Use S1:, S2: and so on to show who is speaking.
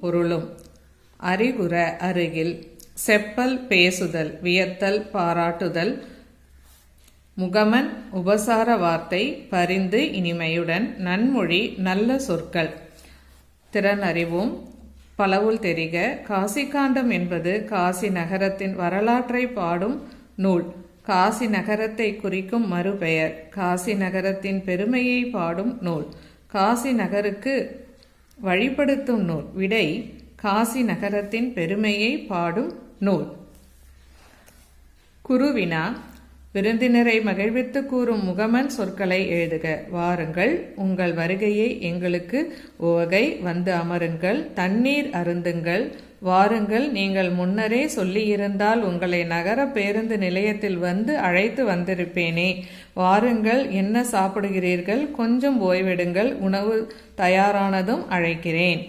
S1: பொருளும். அறிகுற அருகில். செப்பல் பேசுதல் வியத்தல் பாராட்டுதல். முகமன் உபசார வார்த்தை பரிந்து இனிமையுடன். நன்மொழி நல்ல சொற்கள். திறனறிவும் பலவுள் தெரிக. காசிகாண்டம் என்பது காசி நகரத்தின் வரலாற்றை பாடும் நூல். காசி நகரத்தை குறிக்கும் மறுபெயர். காசி நகரத்தின் பெருமையை பாடும் நூல். காசி நகருக்கு வழிபடுத்தும் நூல். விடை காசி நகரத்தின் பெருமையை பாடும் நூல். குருவினா. விருந்தினரை மகிழ்வித்து கூறும் முகமன் சொற்களை எழுதுக. வாருங்கள், உங்கள் வருகையை எங்களுக்கு உவகை. வந்து அமருங்கள், தண்ணீர் அருந்துங்கள். வாருங்கள், நீங்கள் முன்னரே சொல்லியிருந்தால் உங்களை நகர பேருந்து நிலையத்தில் வந்து அழைத்து வந்திருப்பேனே. வாருங்கள், என்ன சாப்பிடுகிறீர்கள்? கொஞ்சம் ஓய்வெடுங்கள், உணவு தயாரானதும் அழைக்கிறேன்.